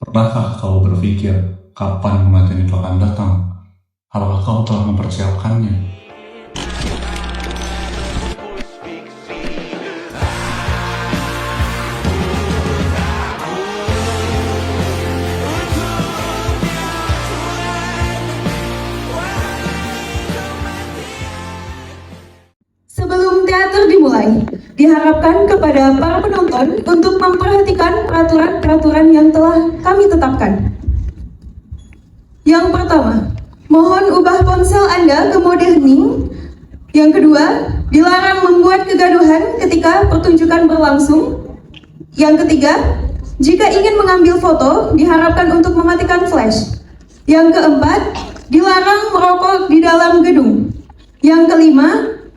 Pernahkah kau berpikir kapan kematian itu akan datang? Apakah kau telah mempersiapkannya? Sebelum teater dimulai, diharapkan kepada para penonton untuk memperhatikan peraturan-peraturan yang telah kami tetapkan. Yang pertama, mohon ubah ponsel Anda ke mode hening. Yang kedua, dilarang membuat kegaduhan ketika pertunjukan berlangsung. Yang ketiga, jika ingin mengambil foto, diharapkan untuk mematikan flash. Yang keempat, dilarang merokok di dalam gedung. Yang kelima,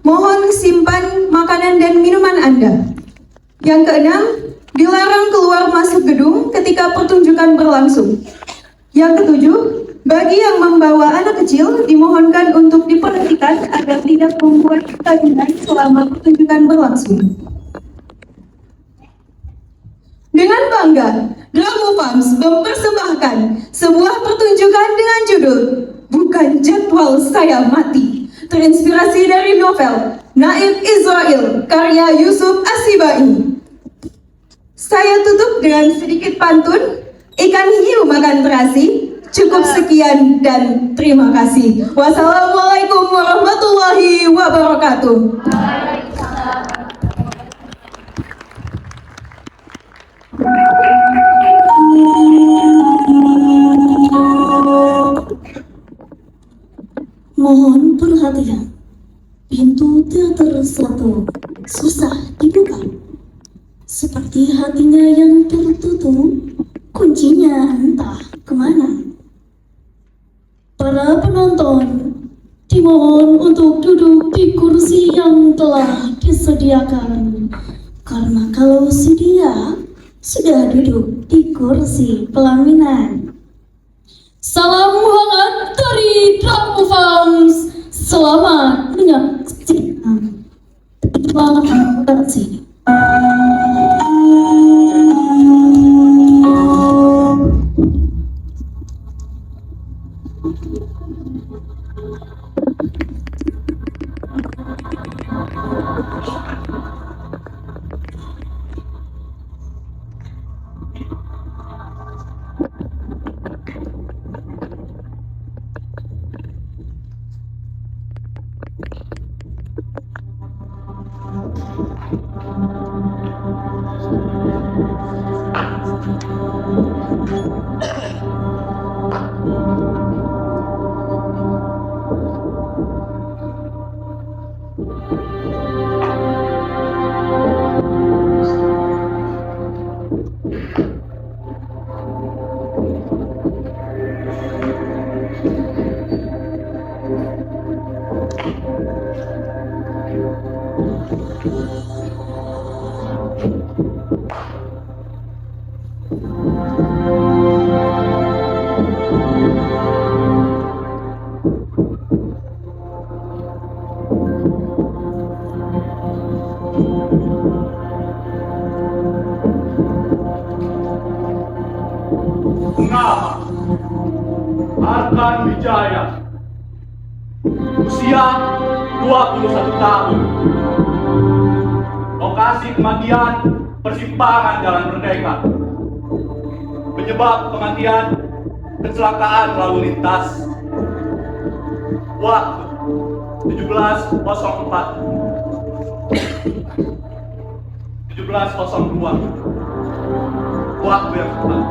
mohon simpan makanan dan minuman Anda. Yang keenam, dilarang keluar masuk gedung ketika pertunjukan berlangsung. Yang ketujuh, bagi yang membawa anak kecil, dimohonkan untuk diperhatikan agar tidak membuat kegaduhan selama pertunjukan berlangsung. Dengan bangga, Dramofams mempersembahkan sebuah pertunjukan dengan judul Bukan Jadwal Saya Mati, terinspirasi dari novel Naib Israel karya Yusuf Asibai. Saya tutup dengan sedikit pantun, ikan hiu makan terasi. Cukup sekian dan terima kasih. Wassalamualaikum warahmatullahi wabarakatuh. Mohon perhatian, pintu teater 1 susah dibuka. Seperti hatinya yang tertutup, kuncinya entah kemana. Para penonton dimohon untuk duduk di kursi yang telah disediakan, karena kalau si dia sudah duduk di kursi pelaminan. Salam hangat dari Dramofams. Selamat menyaksikan. Terima kasih. Nama Arkan Wijaya, usia 21 tahun, lokasi kematian persimpangan Jalan Merdeka, penyebab kematian kecelakaan lalu lintas, waktu 17.04 17.02, waktu yang tepat.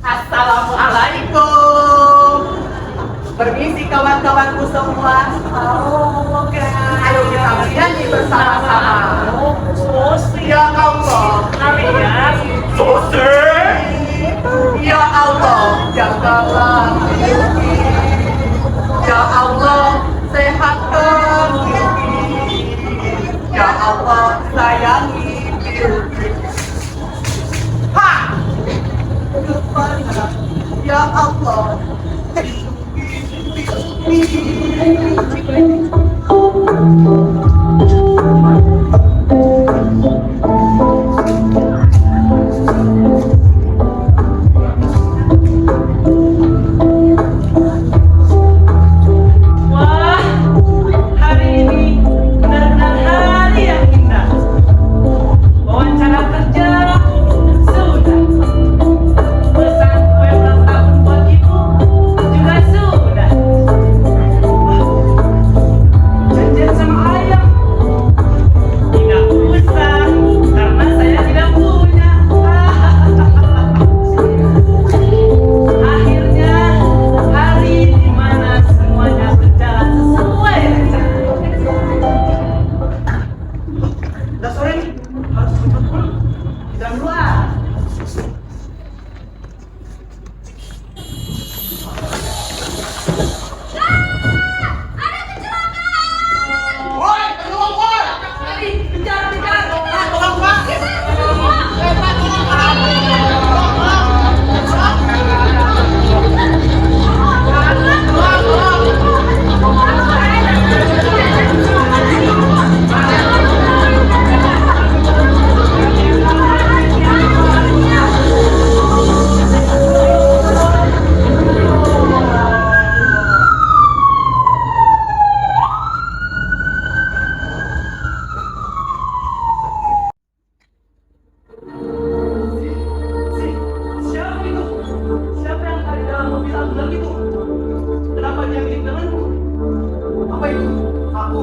Assalamualaikum. Permisi kawan-kawanku semua. Ayo kita bernyanyi bersama-sama. Ya Allah, kalian. Ya Allah, yang segala mimpi. Ya Allah, sehatkan Bilqis. Ya Allah, sayangi Bilqis. Ha! Kemana? Ya Allah, Wah, hari ini benar-benar hari yang indah. Wawancara kerja sudah. Pesan kue ulang tahun buat ibu juga sudah. Janjian sama ayam tidak usah karena saya tidak punya. Akhirnya hari di mana semuanya berjalan sesuai rencana. udah sore nih, harus cepet pulang. Di dalam luar. Woi, tolong woi! Kejar, kejar! Tolong Pak! Siapa itu? Siapa yang ada di dalam mobil ambulan itu? Kenapa dia mirip denganku? Apa itu? Aku.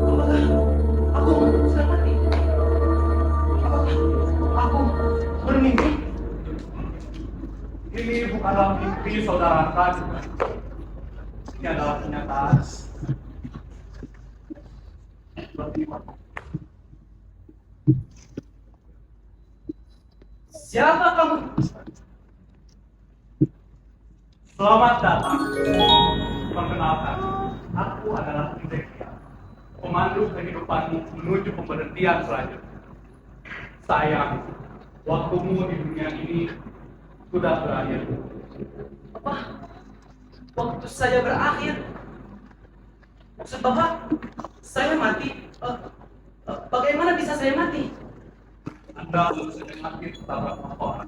Apakah aku sudah mati? Apakah aku bermimpi? Ini bukanlah mimpi saudara kan. Ini adalah kenyataan. Seperti apa? Siapa kamu? Selamat datang. Perkenalkan, aku adalah Indekia, pemandu kehidupanmu menuju pemberhentian selanjutnya. Sayang, waktumu di dunia ini sudah berakhir. Apa? Waktu saya berakhir. Maksud Bapak, saya mati. Bagaimana bisa saya mati? Anda baru saja mati tertabrak motor.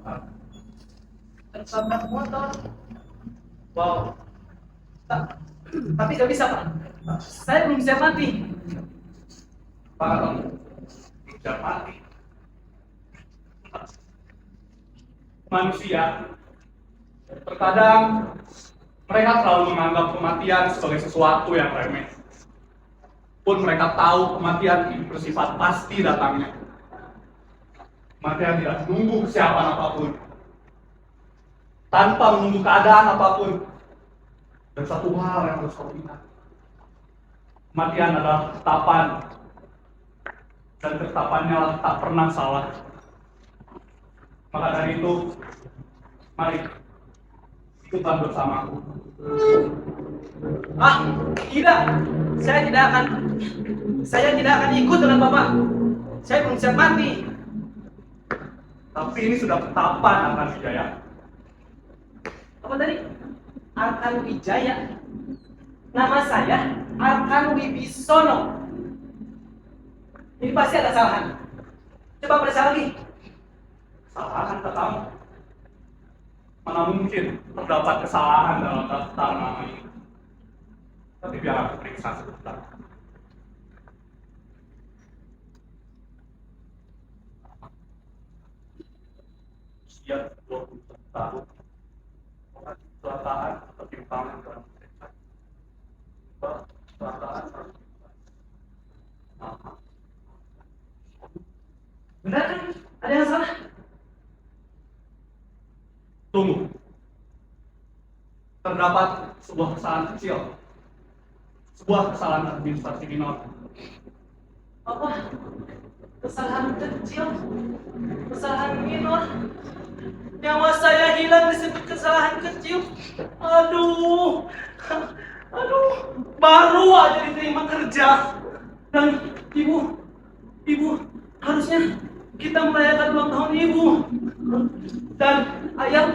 Tertabrak motor. Wow. Tapi gak bisa, Pak. Saya belum siap mati. Pak, kamu sudah mati. Manusia, terkadang mereka terlalu menganggap kematian sebagai sesuatu yang remeh. Pun mereka tahu kematian ini bersifat pasti datangnya. Kematian tidak menunggu kesiapan apapun, tanpa menunggu keadaan apapun. Dan satu hal yang harus kau ingat, kematian adalah ketetapan, dan ketetapannya lah tak pernah salah. Maka dari itu, mari ikutlah bersamaku. Ah, tidak. Saya tidak akan ikut dengan Bapak. Saya belum siap mati. Tapi ini sudah ketetapan akan Wijaya. Apa tadi? Arkan Wijaya. Nama saya Arkan Wibisono. Ini pasti ada kesalahan. Coba periksa lagi. Kesalahan ke kamu? Mana mungkin terdapat kesalahan dalam daftar nama ini? Tapi biar aku periksa sebentar. Usia 21 tahun. Kecelakaan ketimpangan dalam kereta. Kecelakaan nama. Benar kan? Ada yang salah? Tunggu. Terdapat sebuah kesalahan kecil. Sebuah kesalahan administrasi minor. Apa? Kesalahan kecil? Kesalahan minor? nyawa saya hilang disebut kesalahan kecil. Aduh, aduh, baru aja diterima kerja. Dan ibu harusnya kita merayakan ulang tahun ibu. Dan ayah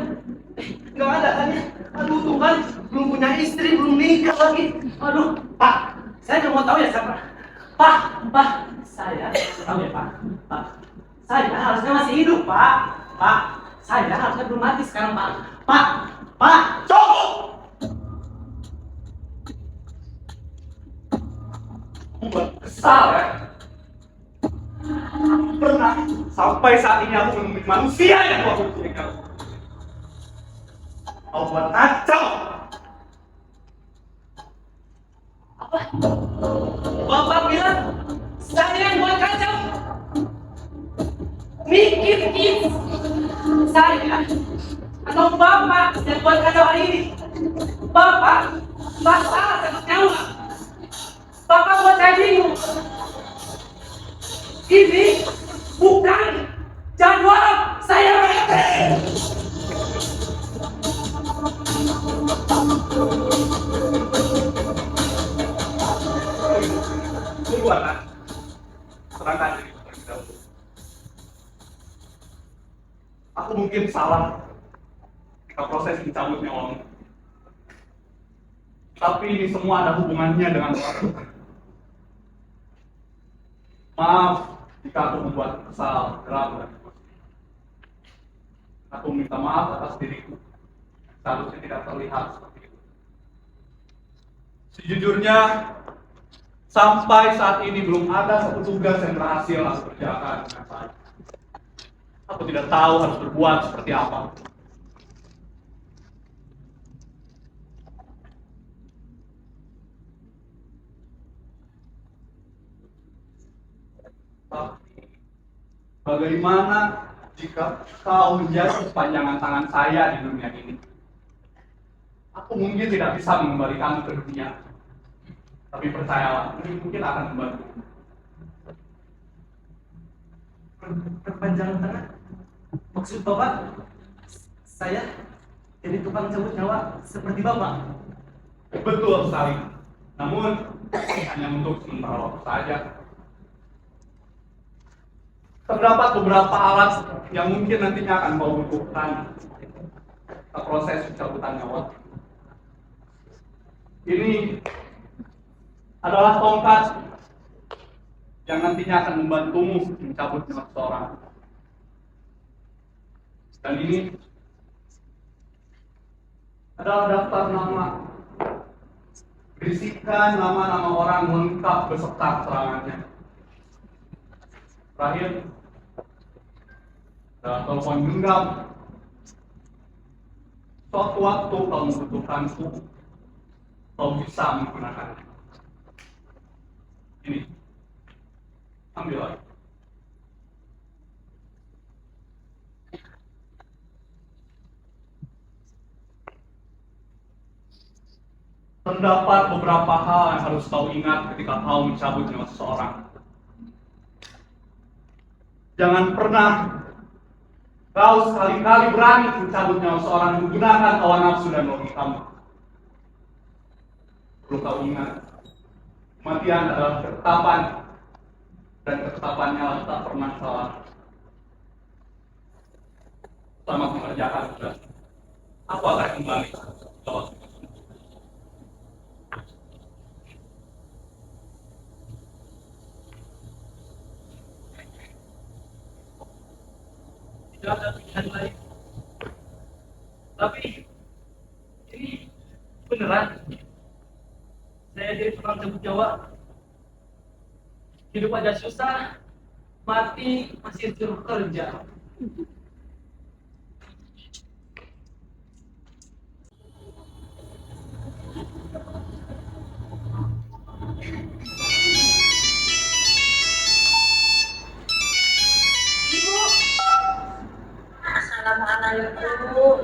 nggak ada kan ya? Aduh Tuhan, belum punya istri, belum nikah lagi. Aduh, Pak, saya nggak mau tahu ya siapa. Pak, saya tahu ya Pak, saya harusnya masih hidup Pak, saya harusnya belum mati sekarang Pak, cukup. Buat kesal ya. Pernah sampai saat ini aku menemui manusia yang aku pikirkan. Kau buat kacau. Apa? Bapak bilang saya yang buat kacau. Mikir saya atau Bapak yang buat kacau hari ini. Bapak salah sama nyawa. Bapak buat saya bingung. Ini bukan jadwal saya meeting. Tunggu anak, serahkan diri terlebih dahulu. Aku mungkin salah ketika proses mencabut nyawamu. Tapi ini semua ada hubungannya dengan waktu. Maaf jika aku membuat kesal, geram, dan emosi. Aku minta maaf atas diriku. Seharusnya tidak terlihat seperti itu. Sejujurnya, sampai saat ini belum ada satu tugas yang berhasil aku kerjakan dengan baik. Aku tidak tahu harus berbuat seperti apa. Tapi, bagaimana jika kau menjadi sepanjangan tangan saya di dunia ini? Aku mungkin tidak bisa mengembalikanmu ke dunia. Tapi percayalah, ini mungkin akan membantu. Perpanjangan tangan? Maksud Bapak, saya jadi tukang cabut nyawa seperti Bapak? Betul sekali. Namun, hanya untuk sementara waktu saja. Terdapat beberapa alat yang mungkin nantinya akan kau butuhkan ke proses pencabutan nyawa. Ini adalah tongkat yang nantinya akan membantumu mencabut nyawa seseorang. Dan ini adalah daftar nama. Berisikan nama-nama orang lengkap beserta keterangannya. Terakhir, ada telepon genggam. Suatu waktu kau membutuhkanku, kau bisa menggunakannya. Ini, ambillah. Terdapat beberapa hal yang harus kau ingat ketika kau mencabut nyawa seseorang. Jangan pernah kau sekali-kali berani mencabut nyawa seseorang menggunakan hawa nafsu dan logikamu. Perlu kau ingat, kematian adalah ketetapan, dan ketetapannya tak pernah salah. Selamat mengerjakan tugas. Aku akan kembali ke waktu. Tidak ada pilihan lain. Tapi ini beneran saya jadi tukang cabut nyawa. Hidup aja susah, mati masih suruh kerja. Assalamualaikum.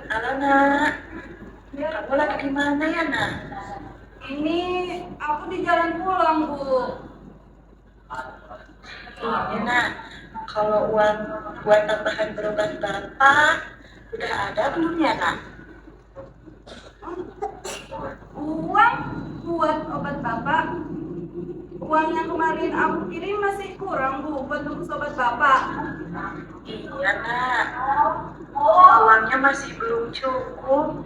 Halo nak, kamu lagi di mana ya nak? Ini aku di jalan pulang, Bu. Iya nak, Kalau uang buat tambahan berobat Bapak, udah ada belum ya, Nak? Uang buat obat Bapak? Uang yang kemarin aku kirim masih kurang, Bu, buat tembus obat Bapak. Iya, Nak. Uangnya masih belum cukup.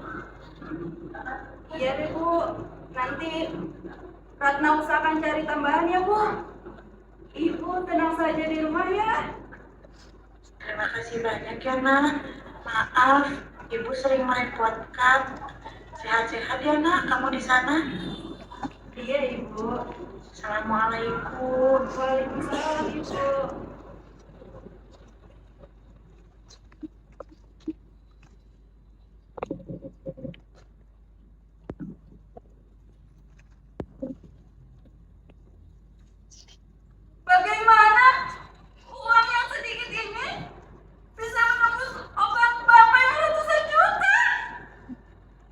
Iya deh, Bu. Nanti Ratna usahakan cari tambahan ya, Bu. Ibu tenang saja di rumah ya. Terima kasih banyak ya, Nak. Maaf, Ibu sering merepotkan. Sehat-sehat ya, Nak, kamu di sana. Iya, Ibu. Assalamualaikum. Waalaikumsalam, Ibu. Bagaimana uang yang sedikit ini bisa menembus obat Bapak yang ratusan juta?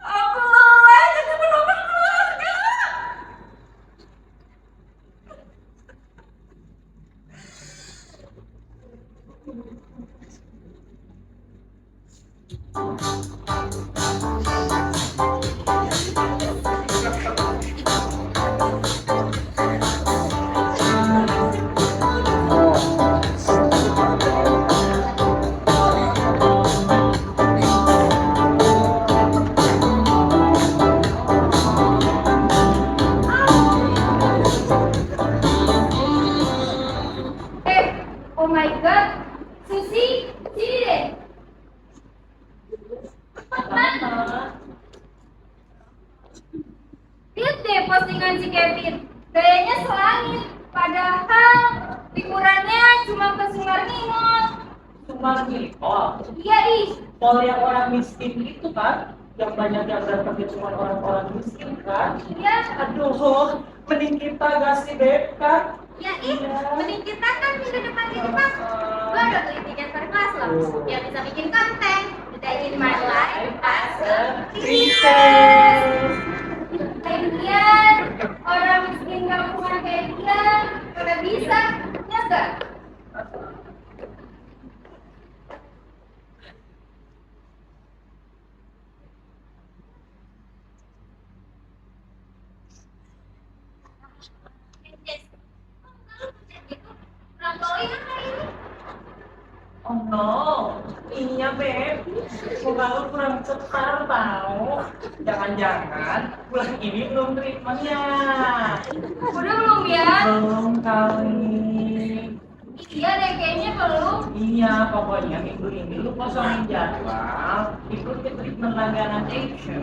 Aku lelah jadi berobat keluarga. Oh my god, Susi, sini deh. Lihat deh postingan si Kevin, gayanya selangit, padahal liburannya cuma ke Sungarnimol. Sungarnimol. Iya ih, Mall yang orang miskin itu kan, yang banyak yang datangnya cuma orang-orang miskin kan. iya, Aduh, mending kita gas sih Beb kan. ya ih, mending kita kan minggu depan di rumah. Gua udah beli tiket per kelas loh, biar bisa bikin konten. Detain my life as a princess. Lagian, orang miskin kampungan kayak dia, udah bisa, ya enggak? Oh no, iya Beb, semoga lu kurang cetar tau. Jangan-jangan bulan ini belum treatmentnya. Udah belum ya? Belum kali. Iya deh, kayaknya belum. Iya, pokoknya minggu ini lu kosongin jadwal, ikuti treatment langganan Action,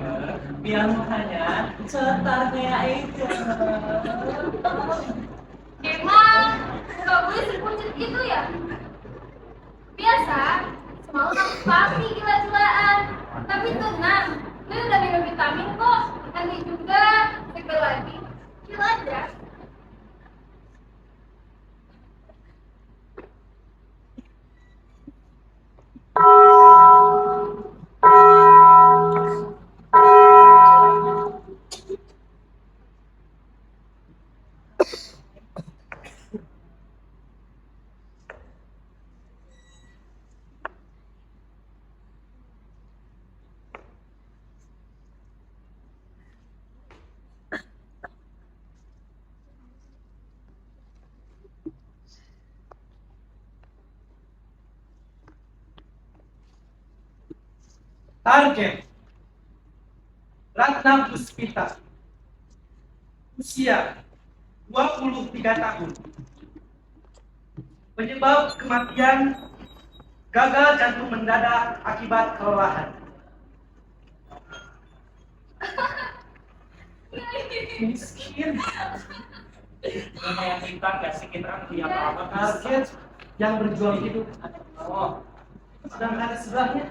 biar mukanya cetar kayak Action. Emang nggak boleh serpuncit gitu ya? Biasa, semalam aku pasti gila-gilaan. Tapi tenang, gue udah minum vitamin kok. Nanti juga segel lagi, chill aja. Target Ratna Puspita, usia 23 tahun. Penyebab kematian gagal jantung mendadak akibat kelelahan. Miskin. Gimana yang kita gak sih kita punya apa-apa kan? Target yang berjuang hidup. Oh, Sedang ada sebelahnya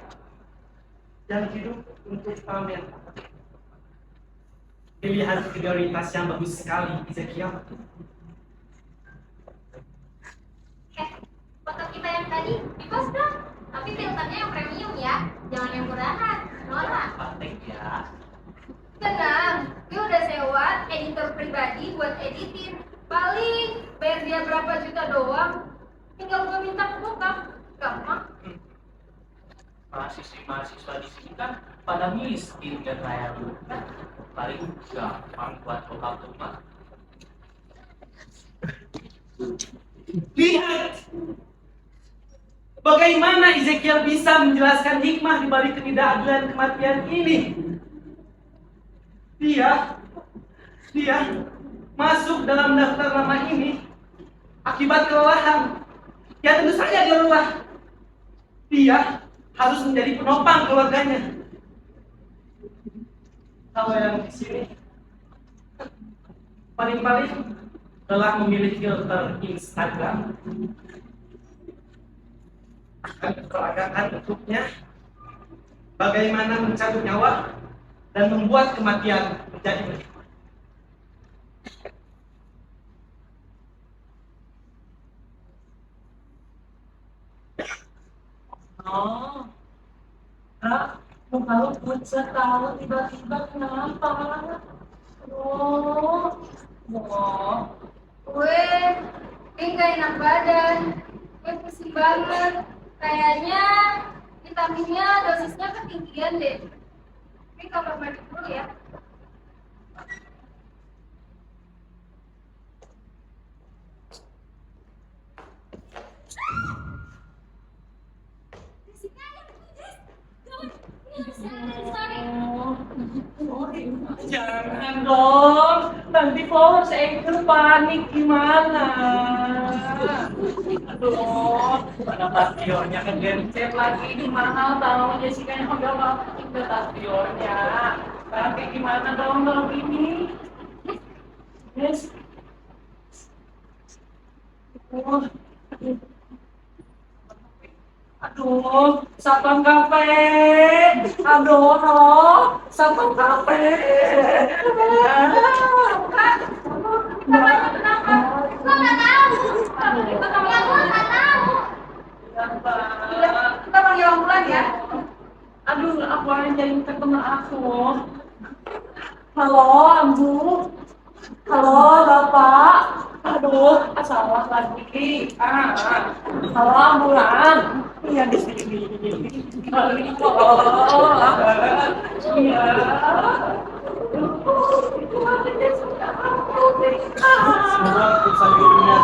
yang hidup untuk pamer. Pilihan prioritas yang bagus sekali, Ezekiel. Foto kita yang tadi di-post dong. Tapi filternya yang premium ya, jangan yang murahan. Norak. penting ya. Tenang, gue udah sewa editor pribadi buat editin. Paling bayar dia berapa juta doang. Tinggal gue minta book mahasiswa di sini kan pada miskin dan kayak kan paling gampang buat bokap tuh mah. Lihat bagaimana Ezekiel bisa menjelaskan hikmah di balik ketidakadilan kematian ini. Dia masuk dalam daftar nama ini akibat kelelahan. Ya tentu saja dia lelah. Dia harus menjadi penopang keluarganya. Kalau yang di sini paling-paling telah memilih filter Instagram, akan peragakan bentuknya bagaimana mencabut nyawa dan membuat kematian menjadi menikmat. Oh, Kak, muka lu pucat tahu tiba-tiba kenapa? Oh, Gue nggak enak badan, gue pusing banget. Kayaknya vitaminnya dosisnya ketinggian deh. Gue ke kamar mandi dulu ya. jangan dong, nanti followers Anchor panik gimana? Aduh, mana pastionnya kegencet lagi, ini mahal tahu Jessica yang udah masukin ke pastionnya. Tapi gimana dong kalau gini? Yes. Oh. Aduh, Satpam Cafe. Aduh, halo, Satpam Cafe. Namanya kenapa? Gue nggak tahu. Ya gue nggak tahu. Kita panggil ambulan ya. Aduh, aku aja yang ketemu aku. Halo, Ambu. Halo, Bapak. Aduh, salah lagi. Halo, ambulan. Iya di sini. Iya. Semoga bisa dirinya.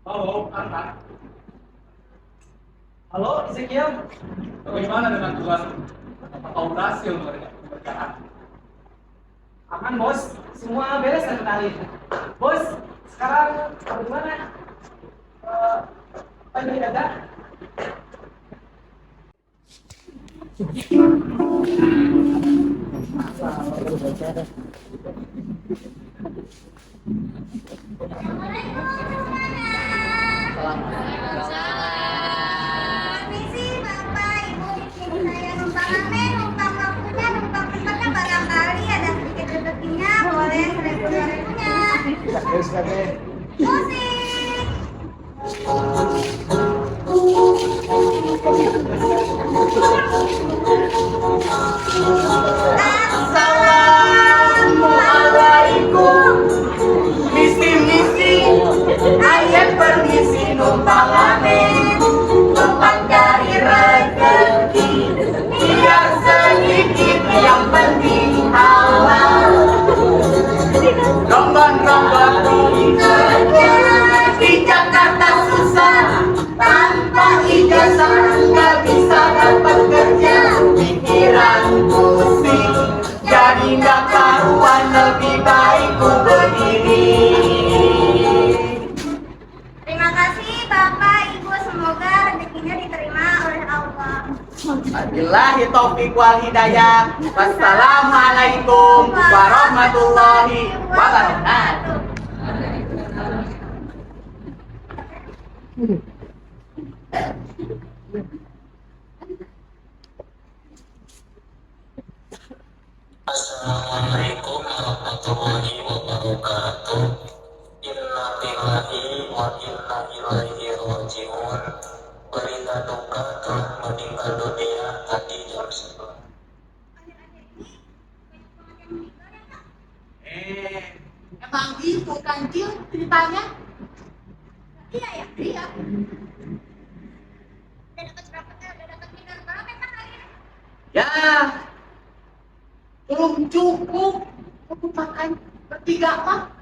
Halo, Anta. Halo, Ezekiel. Bagaimana dengan tugas? Apakah berhasil mengerjakan? Aman, Bos. Semua beres dan tadi. Bos, sekarang bagaimana? Apa yang ada? Permisi Bapak, Ibu. Saya numpang rame, numpang waktunya, numpang tempatnya barangkali ada sedikit rezekinya, boleh 1.000-nya. Musik. Assalamualaikum. Misi ayat permisi numpang amin, numpang cari rezeki, biar sedikit yang penting halal. Rombon-rombon kerja di Jakarta susah, tanpa ijazah nggak bisa dapat kerja. Pikiran pusing, jadi nggak karuan, lebih baik ku berdiri. Terima kasih Bapak, Ibu. Semoga rezekinya diterima oleh Allah. Wabillahi taufiq wal hidayah. Wassalamualaikum warahmatullahi wabarakatuh. Assalamualaikum warahmatullahi wabarakatuh. Innalillahi lillahi wa inna ilaihi rajiun. Berita duka telah meninggal dunia tadi jam 11. Emang gitu kan Cil ceritanya? Iya ya, iya. Udah dapat berapa kali? Udah dapat dinner berapa emang hari ini? Ya, belum cukup untuk makan bertiga mah.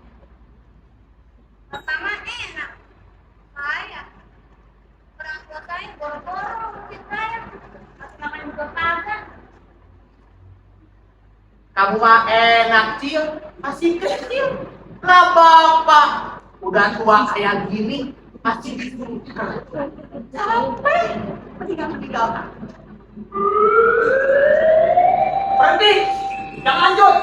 Pertama enak. Saya orang tua saya boro-boro mungkin saya masih makan juga kagak. Kamu mah enak Cil, masih kecil. Lah bapak, udah tua kayak gini masih disuruh kerja. Capek, mendingan meninggalkan. Berhenti, jangan lanjut.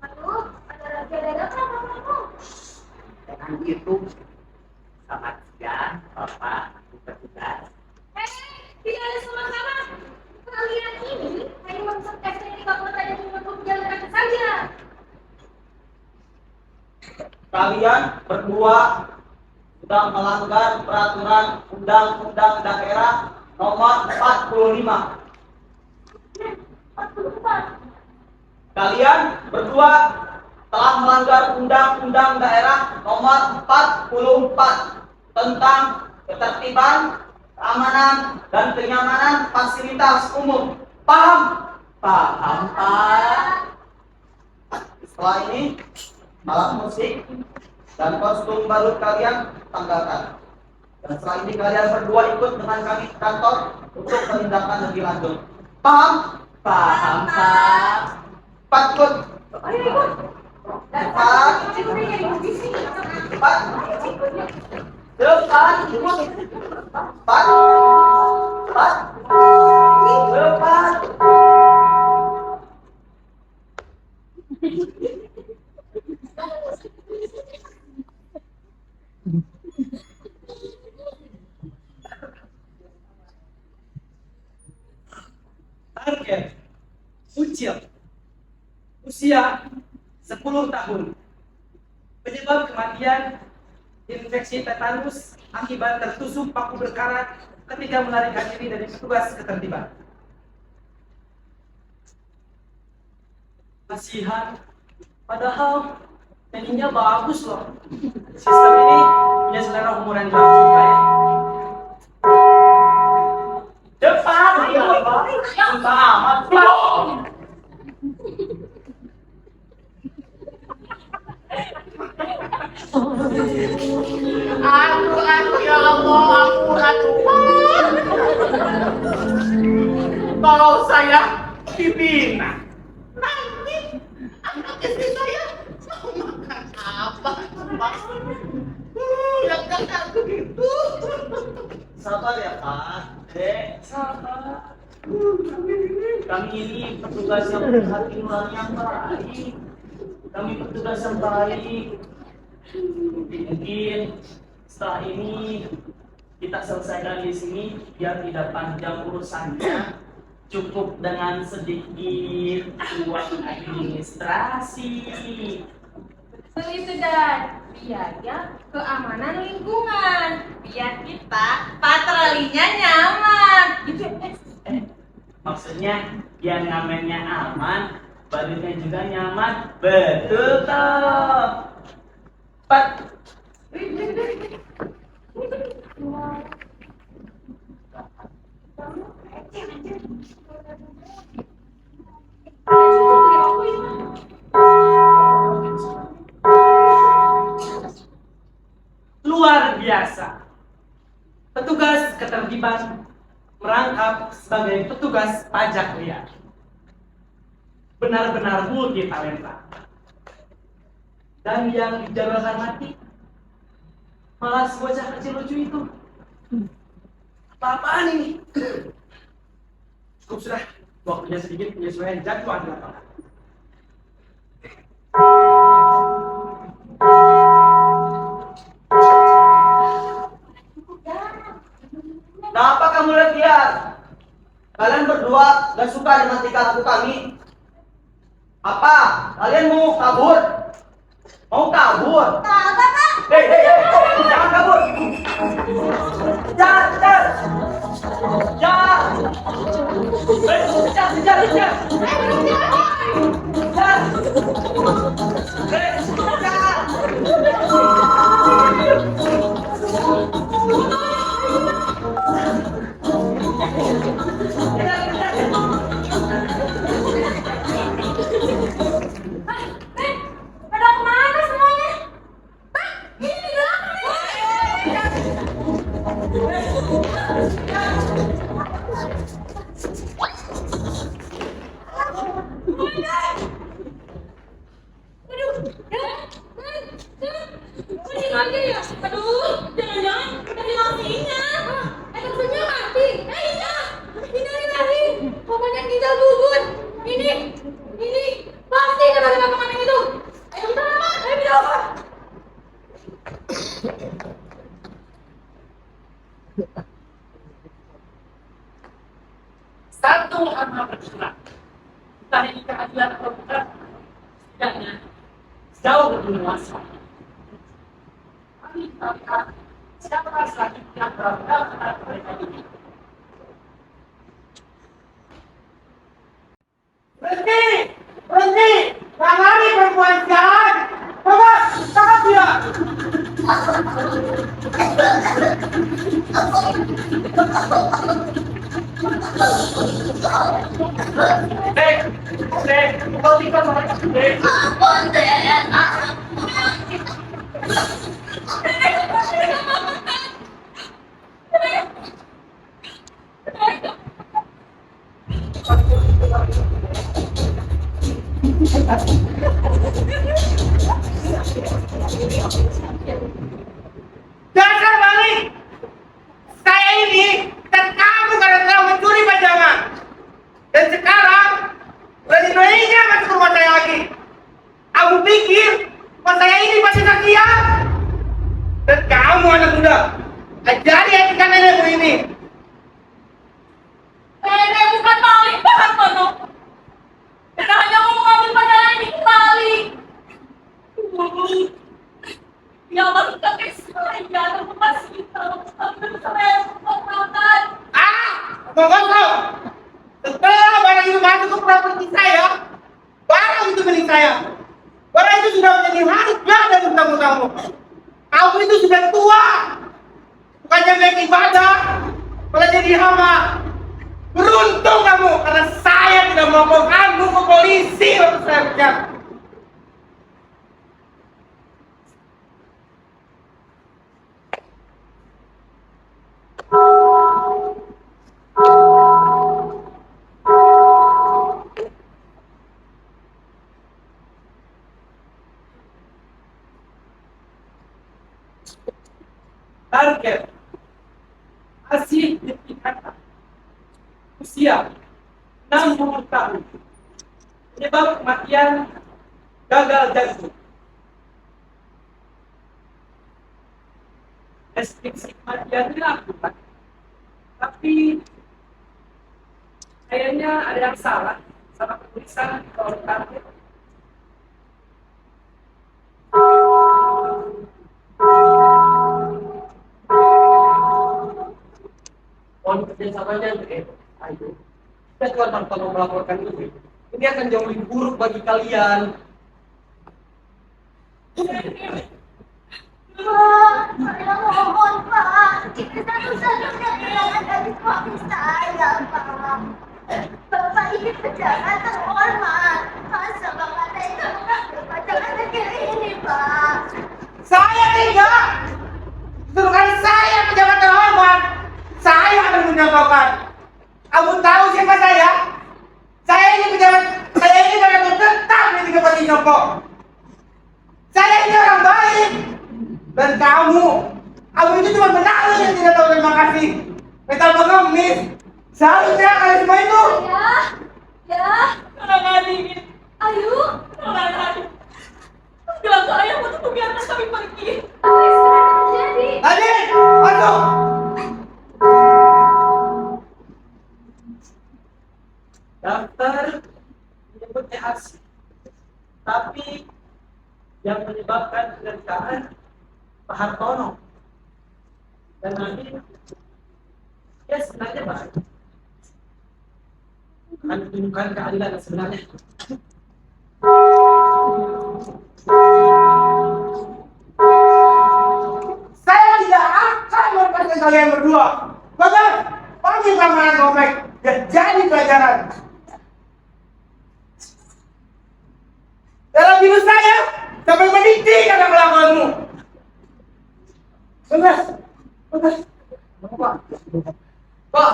Aduh, ada rahasia dagang apa kamu? Dengan itu, selamat siang, Bapak, petugas. Tidak ada sama-sama. Kalian ini hanya merusak STNK kota dan untuk jalan kaki saja. Kalian berdua sudah melanggar peraturan Undang-Undang Daerah Nomor 45. Kalian berdua telah melanggar Undang-Undang Daerah Nomor 44 tentang ketertiban, keamanan, dan kenyamanan fasilitas umum. Paham? Paham, Pak. Setelah ini, alat musik dan kostum baru kalian tanggalkan. Dan setelah ini kalian berdua ikut dengan kami ke kantor untuk penindakan lebih lanjut. Paham? Paham, Pak. Cepat ikut. Ayo ikut. Cepat. Cepat. Cepat. Ikut. Cepat. Cepat. Cepat. Target Ucil usia 10 tahun. Penyebab kematian infeksi tetanus akibat tertusuk paku berkarat ketika melarikan diri dari petugas ketertiban. Kasihan, padahal nyanyinya bagus loh. Sistem ini punya selera humor yang jelas juga ya. Cepat, cinta amat, cepat. Aduh, ya Allah, aduh. Kalau saya dibina, nanti anak istri saya mau makan apa? Yang kakak begitu. Sabar ya Pak, Dek. Sabar. Kami ini petugas yang berhati nurani yang baik. Kami petugas yang baik. Mungkin setelah ini kita selesaikan di sini biar tidak panjang urusannya. Cukup dengan sedikit uang administrasi. Itu dan biaya keamanan lingkungan. Biar kita patrolinya nyaman. Gitu. Maksudnya yang namanya aman, badannya juga nyaman. Betul toh. Pat. Luar biasa. Petugas ketertiban merangkap sebagai petugas pajak liar. Benar-benar multi talenta. Dan yang dijabarkan mati malah si bocah kecil lucu itu. Apa-apaan ini? Cukup sudah, waktunya sedikit penyesuaian jadwal di lapangan. Kenapa kamu lihat? Kalian berdua gak suka dengan tingkah laku kami? Apa? Kalian mau kabur? Mau kabur? Apa, Pak? Hei, jangan kabur! Jangan! Kejar! Pada kemana semuanya? Pak, ini di belakang nih. Aduh, jangan-jangan tadi matinya. Maksudnya mati? Iya. Ini pokoknya kita gugur. Ini pasti kena pemandangan itu. Ayo kita lama, ayo kita lama. Satu amal bergerak. Entah ini keadilan atau bukan, setidaknya jauh lebih luas. Kami akan siapa selanjutnya benar-benar mereka ini. Berhenti! Tangani perempuan jahat! Tangkap dia! Kau tinggal mereka. Dasar balik! Saya ini dan kamu karena telah mencuri pajangan. Dan sekarang berani-beraninya masuk ke rumah saya lagi. Aku pikir pas saya ini pasti setia. Dan kamu anak muda, ajari etika nenekmu ini. Nenek bukan maling, Pak Hartono. Kita hanya mau mengambil pajangan ini kembali. Ya Allah, kakek saya lepas kita. Ambil saya kekuatan. Mau kosong. Setelah barang itu masuk ke properti saya, barang itu milik saya. Barang itu sudah menjadi harga dari tamu-tamu. Kamu itu sudah tua. Bukannya baik ibadah, malah jadi hama. Beruntung kamu, karena saya tidak mau kamu ke polisi waktu saya pecat. Target masih dikatakan usia 60 tahun, penyebab kematian gagal jantung. Deskripsi kematian dilakukan, tapi kayaknya ada yang salah sama penulisan kalau target. Mohon kerjasamanya, ayo. Kita Tuan Hartono melaporkan ini. Ini akan jauh lebih buruk bagi kalian. Pak, saya mohon, Pak. Ini satu-satunya kehilangan dari suami saya, Pak. Bapak ini pejabat terhormat. Masa Bapak tega mengambil pajangan negeri ini, Pak? Saya tidak. Justru karena saya pejabat terhormat, saya akan mencontohkan. Kamu tahu siapa saya? Saya ini pejabat, saya ini direktur tetap di Kabupaten Jompo. Saya ini orang baik. Dan kamu itu cuma menangis yang tidak tahu terima kasih. Mental pengemis. Seharusnya kalian semua itu. Ya. Orang adik. Ayo. Orang adik. Bilang ke ayah untuk membiarkan kami pergi. Apa yang sebenarnya terjadi? Adit, masuk. Daftar menyebut THC, tapi yang menyebabkan penderitaan Pak Hartono. Dan nanti ya sebenarnya baik. Akan ditemukan keadilan yang sebenarnya. Saya tidak akan melepaskan kalian berdua. Bagas, panggil pangeran Komek dan jadi pelajaran. Dalam hidup saya sampai mendidih karena kelakuanmu. Bagas, Bagas, Pak, Pak.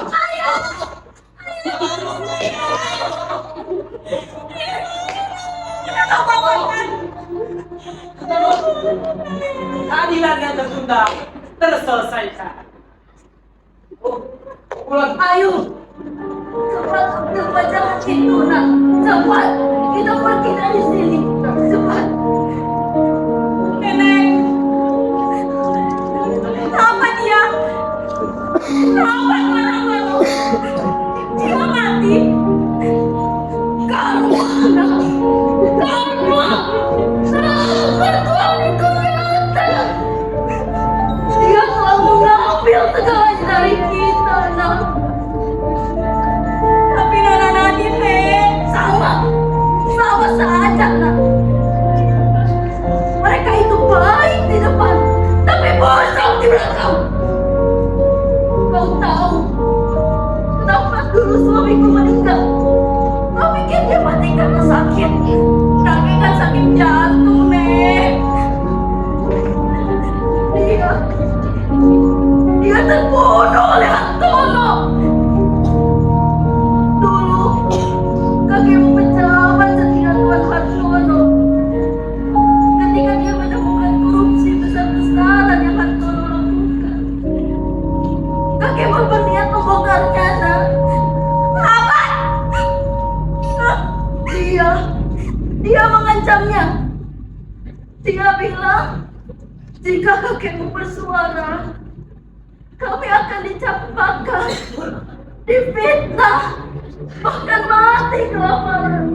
Keadilan yang tertunda terselesaikan. Pulang. Ayo, cepat ambil pajangan itu, nak. Cepat, kita pergi dari sini. Cepat. Nenek, apa dia? Apa orang-orang? Dia mati. Karma, nak. Karma. Tuhan itu nyata. Dia telah mengambil segalanya dari kita, nak. Tapi Nana Nadine sama saja, nak. Mereka itu baik di depan, tapi bosan di belakang. Kau tahu kenapa dulu suamiku meninggal? Kau pikir dia mati karena sakit? Tapi kan sakit jantung, Nek. Dia terbunuh oleh Hartono. Dulu kakekmu pejabat setia Tuan Hartono. Ketika dia menemukan korupsi besar-besaran yang Hartono lakukan, kakekmu berniat membongkarnya, nak. Apa? Dia mengancamnya. Dia bilang, jika kakekmu bersuara, kami akan dicampakkan, difitnah, bahkan mati kelaparan.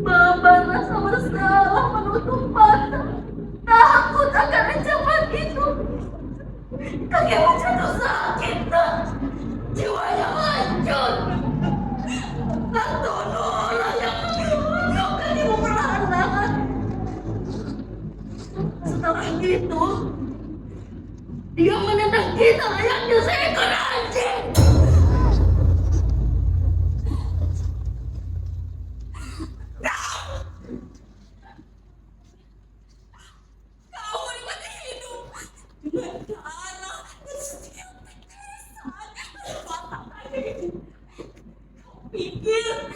Beban rasa bersalah menutup mata, takut akan ancaman itu. Kakekmu jatuh sakit, nak. Jiwanya hancur. Hartono lah yang menyebabkan ibu perlahan-lahan. Setelah itu, dia menendang kita layaknya seekor anjing. Kau menikmati hidup dengan darah dan setiap tetesan mata ini. Kau pikir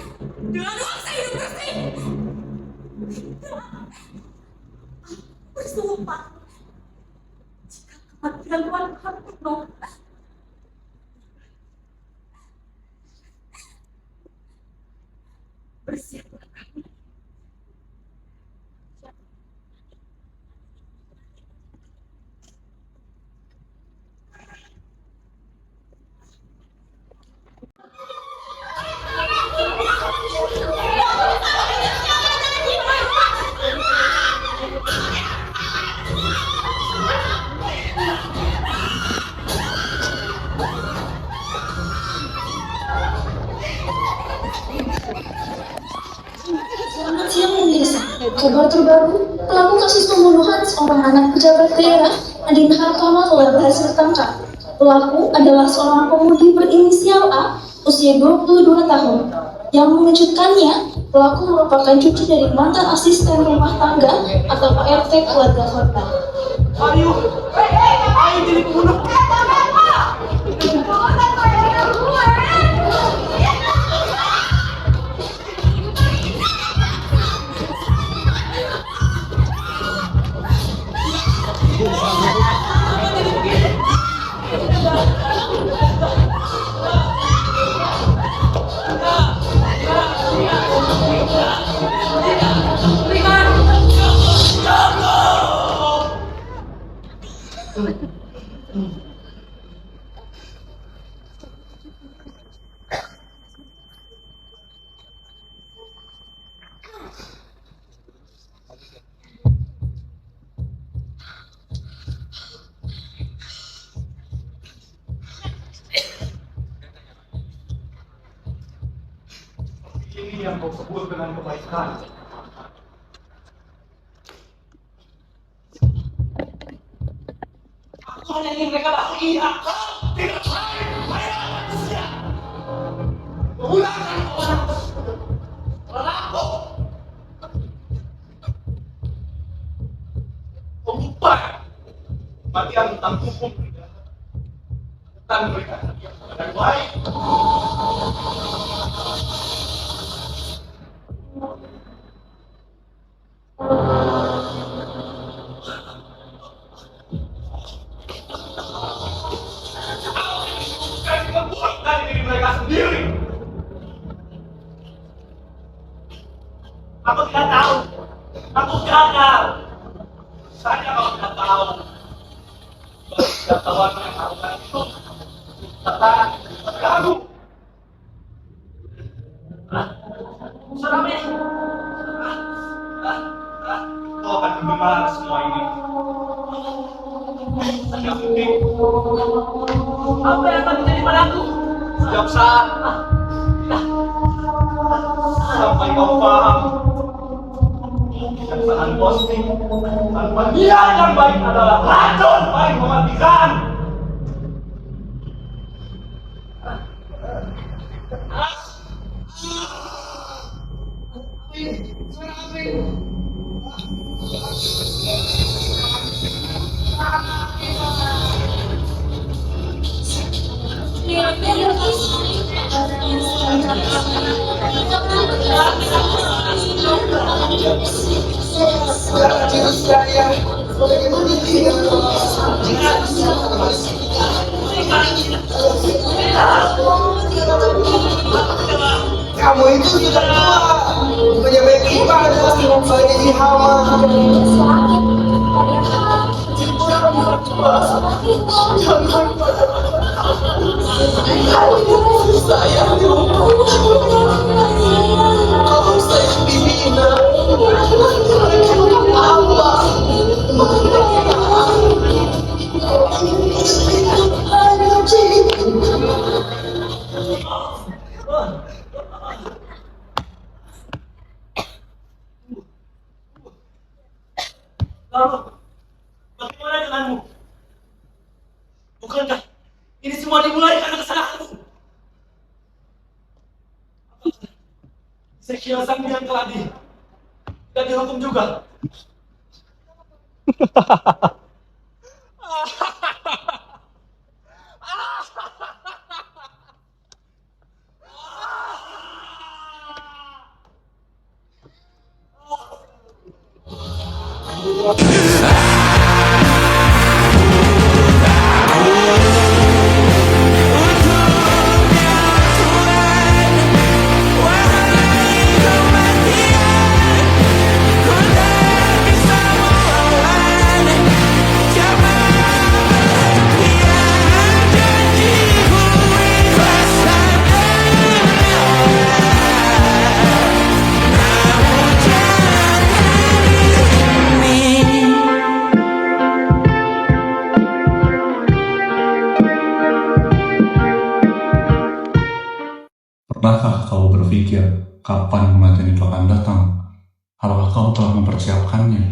dengan uang saya hidup bersih? Bersumpah, jika kematian Tuan Hartono bersiaplah kami. Selamat siang pemirsa. Kabar terbaru, pelaku kasus pembunuhan seorang anak pejabat daerah, Nadine Hartono telah berhasil ditangkap. Pelaku adalah seorang pemuda berinisial A, usia 22 tahun. Yang mengejutkannya, pelaku merupakan cucu dari mantan asisten rumah tangga atau ART keluarga korban. Ayo jadi pembunuh. Ini yang kau sebut dengan kebaikan. Aku hanya ingin mereka bahagia. Kau tidak lain bayar manusia. Ulangkan orang aku. Mengubah kematian tentang hukum dan mereka yang baik. Bukan dibuat dari diri mereka sendiri. Aku tidak tahu. Aku gagal. Saya kalau tidak tahu, tidak tahu apa yang melakukan itu, terganggu. Serame. Kau akan mendengar semua ini. Setiap detik, Apa yang akan terjadi padaku? setiap saat, sampai kau paham. Kebijaksanaan posting tanpa niat yang baik adalah racun paling mematikan. Kamu itu sudah tua, punya banyak ibadah, jadi hama. Sayang, kau sayang dibina. Lalu, bagaimana denganmu? Bukankah ini semua dimulai karena kesalahanmu? Sekian sang yang telah tidak dihukum juga. Pernahkah kau berpikir kapan kematian itu akan datang? Apakah kau telah mempersiapkannya?